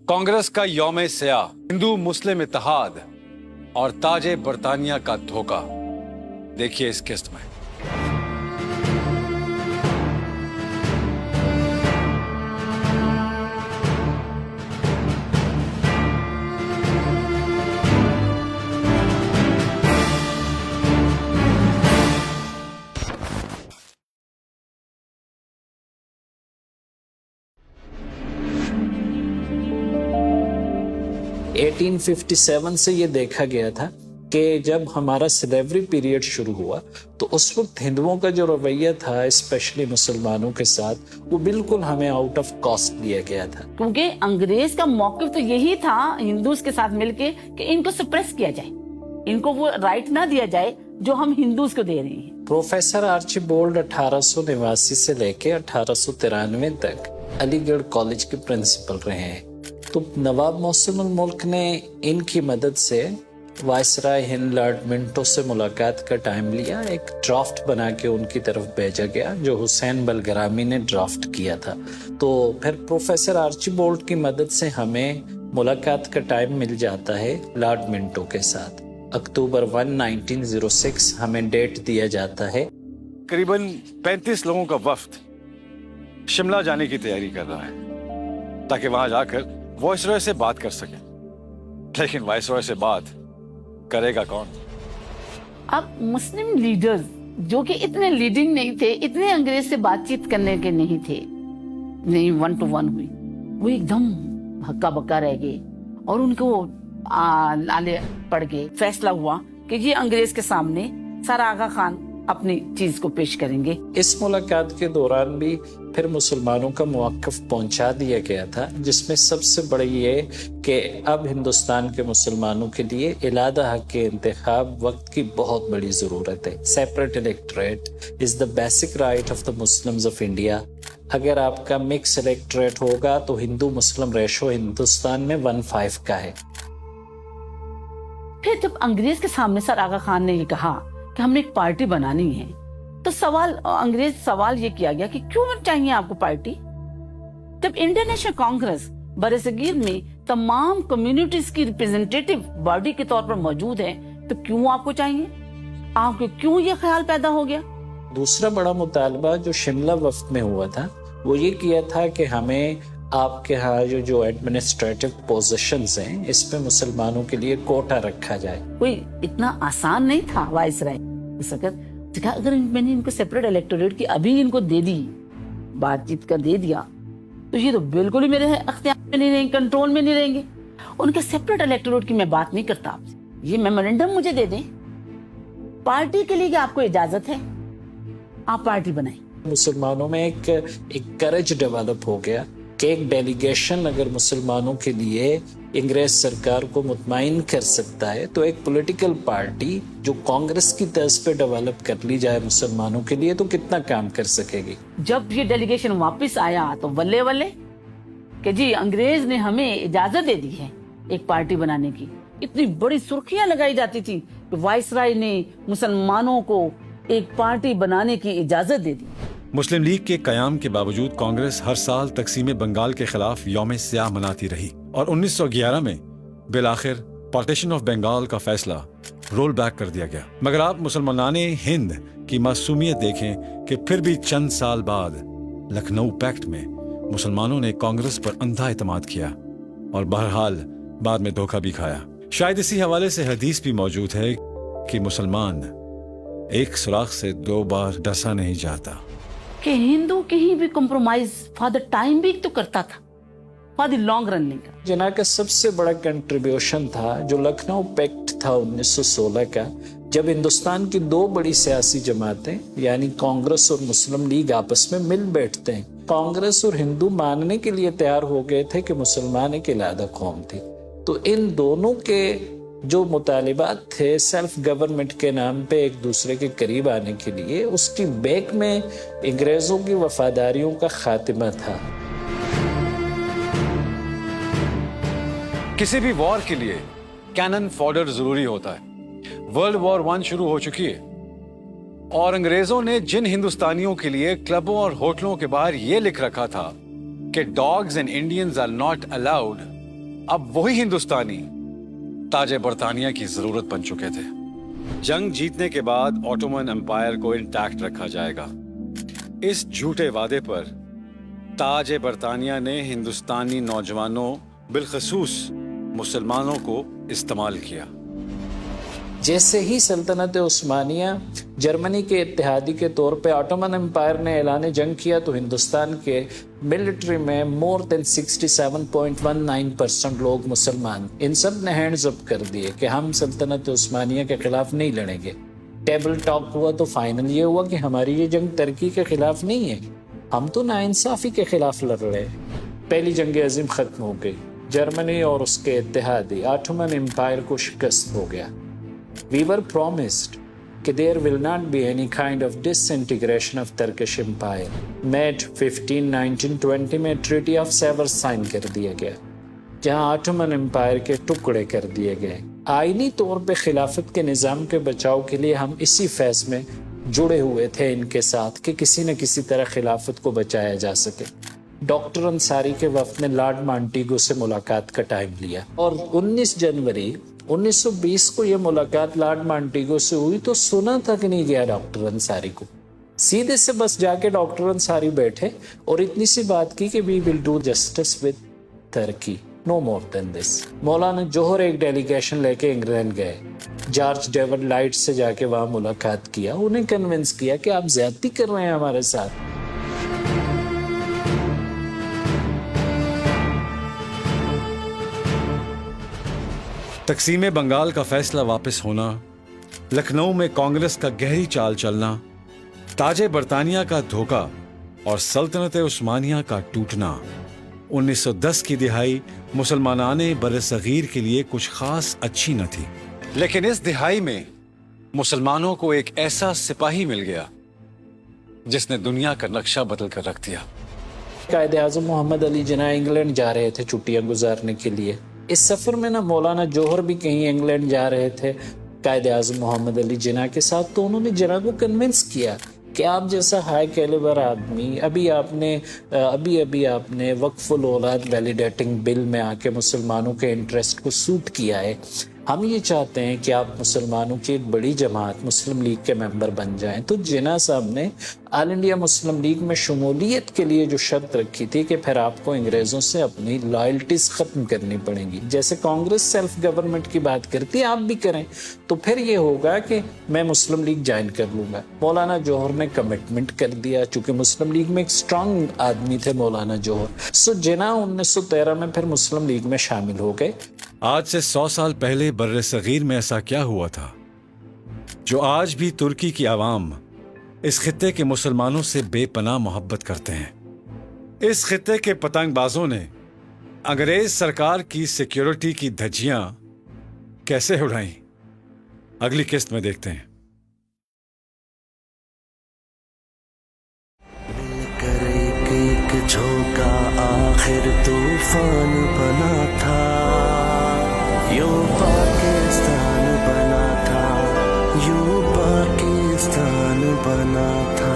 कांग्रेस का यौम सयाह, हिंदू मुस्लिम इत्तेहाद और ताजे बरतानिया का धोखा, देखिए इस किस्त में। एटीन 1857 से ये देखा गया था कि जब हमारा स्लेवरी पीरियड शुरू हुआ तो उस वक्त हिंदुओं का जो रवैया था स्पेशली मुसलमानों के साथ वो बिल्कुल हमें आउट ऑफ कॉस्ट लिया गया था, क्योंकि अंग्रेज का मौक़िफ़ तो यही था हिंदूज के साथ मिलके कि इनको सप्रेस किया जाए, इनको वो राइट ना दिया जाए जो हम हिंदूज को दे रहे हैं। प्रोफेसर आर्चीबोल्ड 1889 से लेके 1893 तक अलीगढ़ कॉलेज के प्रिंसिपल रहे हैं। तो नवाब मोहसिनुल मुल्क ने इनकी मदद से वायसराय हिंद लॉर्ड मिंटो से मुलाकात का टाइम लिया, एक ड्राफ्ट बना के उनकी तरफ भेजा गया जो हुसैन बलगरामी ने ड्राफ्ट किया था। तो फिर प्रोफेसर आर्चीबोल्ड की मदद से हमें मुलाकात का टाइम मिल जाता है लॉर्ड मिंटो के साथ। अक्टूबर 1, 1906 हमें डेट दिया जाता है। करीबन 35 लोगों का वफ्द शिमला जाने की तैयारी कर रहा है ताकि वहां जाकर वायसरॉय से बात कर सके, लेकिन वायसरॉय से बात करेगा कौन? अब मुस्लिम लीडर्स जो कि इतने लीडिंग नहीं थे, इतने अंग्रेज से बातचीत करने के नहीं थे, नहीं 1 to 1 हुई, वो एकदम हक्का बक्का रह गए और उनको नाले पड़ गए। फैसला हुआ कि ये अंग्रेज के सामने सर आगा खान अपनी चीज को पेश करेंगे। इस मुलाकात के दौरान भी फिर मुसलमानों का मौक़िफ़ पहुंचा दिया गया था, जिसमें सबसे बड़ी ये कि अब हिंदुस्तान के मुसलमानों के लिए इलादा हक के इंतखाब वक्त की बहुत बड़ी ज़रूरत है। Separate electorate is the basic right of the Muslims of India. अगर आपका मिक्स इलेक्टोरेट होगा तो हिंदू मुस्लिम रेशो हिंदुस्तान में 1:5 का है। फिर जब अंग्रेज के सामने सर आगा खान ने ये कहा कि हमने एक पार्टी बनानी है, तो अंग्रेज सवाल ये किया गया कि क्यों चाहिए आपको पार्टी? जब इंडियन नेशनल कांग्रेस बरसगीर में तमाम कम्युनिटीज की रिप्रेजेंटेटिव बॉडी के तौर पर मौजूद है, तो क्यों आपको चाहिए? आपको क्यों ये ख्याल पैदा हो गया? दूसरा बड़ा मुतालबा जो शिमला वफ्द में हुआ था वो ये किया था कि हमें आपके यहाँ जो एडमिनिस्ट्रेटिव पोजीशंस हैं इस पे मुसलमानों के लिए कोटा रखा जाए। कोई इतना आसान नहीं था वायसराय इस वक्त। अगर मैंने इनको सेपरेट इलेक्टोरेट की अभी इनको दे दी, बातचीत कर दे दिया, तो ये तो बिल्कुल ही मेरे अख्तियार में नहीं रहेंगे, कंट्रोल में नहीं रहेंगे। उनके सेपरेट इलेक्टोरेट की मैं बात नहीं करता आपसे, ये मेमोरेंडम मुझे दे दें, पार्टी के लिए कि आपको इजाजत है, आप पार्टी बनाएं। मुसलमानों में एक करेज डेवलप हो गया कि एक डेलीगेशन अगर मुसलमानों के लिए अंग्रेज सरकार को मुतमईन कर सकता है तो एक पॉलिटिकल पार्टी जो कांग्रेस की तर्ज पे डेवलप कर ली जाए मुसलमानों के लिए तो कितना काम कर सकेगी। जब ये डेलीगेशन वापस आया तो वल्ले वल्ले कि जी अंग्रेज ने हमें इजाजत दे दी है एक पार्टी बनाने की। इतनी बड़ी सुर्खियां लगाई जाती थी कि वायसराय ने मुसलमानों को एक पार्टी बनाने की इजाजत दे दी। मुस्लिम लीग के कयाम के बावजूद कांग्रेस हर साल तकसीम बंगाल के खिलाफ यौम सयाह मनाती रही और 1911 में बिलाखिर पार्टीशन ऑफ बंगाल का फैसला रोल बैक कर दिया गया। मगर आप मुसलमानाने हिंद की मासूमियत देखें कि फिर भी चंद साल बाद लखनऊ पैक्ट में मुसलमानों ने कांग्रेस पर अंधा एतमाद किया और बहरहाल बाद में धोखा भी खाया। शायद इसी हवाले से हदीस भी मौजूद है कि मुसलमान एक सुराख से 2 बार डसा नहीं जाता। कि हिंदू कहीं भी कॉम्प्रोमाइज फॉर द टाइम भी तो करता था, फॉर द लॉन्ग रन नहीं करता। जिन्ना का सबसे बड़ा कंट्रीब्यूशन था जो लखनऊ पैक्ट था 1916 का, जब हिंदुस्तान की 2 बड़ी सियासी जमातें यानी कांग्रेस और मुस्लिम लीग आपस में मिल बैठते हैं। कांग्रेस और हिंदू मानने के लिए तैयार हो गए थे कि मुसलमान एक अलग कौम थी। तो इन दोनों के जो मुतालिबात थे सेल्फ गवर्नमेंट के नाम पे एक दूसरे के करीब आने के लिए, उसकी बैक में अंग्रेजों की वफादारियों का खात्मा था। किसी भी वॉर के लिए कैनन फॉडर जरूरी होता है। वर्ल्ड वॉर 1 शुरू हो चुकी है और अंग्रेजों ने जिन हिंदुस्तानियों के लिए क्लबों और होटलों के बाहर यह लिख रखा था कि dogs and Indians are not allowed, अब वही हिंदुस्तानी ताजे बरतानिया की जरूरत बन चुके थे। जंग जीतने के बाद ऑटोमन एम्पायर को इंटैक्ट रखा जाएगा, इस झूठे वादे पर ताज बरतानिया ने हिंदुस्तानी नौजवानों बिलखसूस मुसलमानों को इस्तेमाल किया। जैसे ही सल्तनत उस्मानिया जर्मनी के इत्तेहादी के तौर पे ऑटोमन एम्पायर ने ऐलान जंग किया तो हिंदुस्तान के मिलिट्री में मोर देन 67.19% लोग मुसलमान, इन सब ने हैंड्स अप कर दिए कि हम सल्तनत उस्मानिया के खिलाफ नहीं लड़ेंगे। टेबल टॉक हुआ तो फाइनल ये हुआ कि हमारी ये जंग तुर्की के खिलाफ नहीं है, हम तो नाइंसाफी के खिलाफ लड़ रहे हैं। पहली जंग अजीम खत्म हो गई, जर्मनी और उसके इत्तेहादी ऑटोमन एम्पायर को शिकस्त हो गया। We were promised that there will not be any kind of disintegration of Turkish Empire. May 15, 1920 में Treaty of Sevres साइन कर दिया गया, जहां ऑटोमन एम्पायर के टुकड़े कर दिए गए। आईनी तौर पे खिलाफत के निज़ाम के बचाव के लिए हम इसी फैस में जुड़े हुए थे इनके साथ कि किसी न किसी तरह खिलाफत को बचाया जा सके। डॉक्टर अंसारी के वफ़द ने लॉर्ड मॉन्टेगू से मुलाकात का टाइम लिया और 19 जनवरी 1920 को ये मुलाकात लॉर्ड मॉन्टेगू से हुई तो सुना तक नहीं गया डॉक्टर अंसारी को। सीधे से बस जाके डॉक्टर अंसारी बैठे और इतनी सी बात की कि we will do justice with Turkey, no more than this. Maulana Jauhar एक डेलीगेशन लेके इंग्लैंड गए, जॉर्ज डेविड लाइट से जाके वहाँ मुलाकात किया, उन्हें कन्विंस किया कि आप ज्यादती कर रहे हैं हमारे साथ। तकसीम बंगाल का फैसला वापस होना, लखनऊ में कांग्रेस का गहरी चाल चलना, ताजे बरतानिया का धोखा और सल्तनत उस्मानिया का टूटना। 1910 की दिहाई मुसलमानाने बरसगीर के लिए कुछ खास अच्छी न थी, लेकिन इस दिहाई में मुसलमानों को एक ऐसा सिपाही मिल गया जिसने दुनिया का नक्शा बदल कर रख दिया। कायदे आज़म मोहम्मद अली जिन्ना इंग्लैंड जा रहे थे छुट्टियां गुजारने के लिए। इस सफ़र में ना मौलाना जौहर भी कहीं इंग्लैंड जा रहे थे कायदे आज़म मोहम्मद अली जिन्ना के साथ, तो उन्होंने जिन्ना को कन्विंस किया कि आप जैसा हाई कैलिबर आदमी अभी आपने वक्फुल औलाद वैलिडेटिंग बिल में आके मुसलमानों के इंटरेस्ट को सूट किया है, हम ये चाहते हैं कि आप मुसलमानों की एक बड़ी जमात मुस्लिम लीग के मेंबर बन जाएं। तो जिन्ना साहब ने ऑल इंडिया मुस्लिम लीग में शमूलियत के लिए जो शर्त रखी थी कि फिर आपको अंग्रेज़ों से अपनी लॉयल्टीज ख़त्म करनी पड़ेंगी, जैसे कांग्रेस सेल्फ गवर्नमेंट की बात करती है आप भी करें, तो फिर ये होगा कि मैं मुस्लिम लीग ज्वाइन कर लूँगा। मौलाना जौहर ने कमिटमेंट कर दिया, चूँकि मुस्लिम लीग में एक स्ट्रांग आदमी थे मौलाना जौहर। सो जिन्ना 1913 में फिर मुस्लिम लीग में शामिल हो गए। आज से 100 साल पहले बर्रे सगीर में ऐसा क्या हुआ था जो आज भी तुर्की की आवाम इस खित्ते के मुसलमानों से बेपनाह मोहब्बत करते हैं। इस खित्ते के पतंगबाजों ने अंग्रेज सरकार की सिक्योरिटी की धज्जियां कैसे उड़ाई, अगली किस्त में देखते हैं। एक झोंका आखिर तूफान बना था, यूं पाकिस्तान बना था, यूं पाकिस्तान बना था।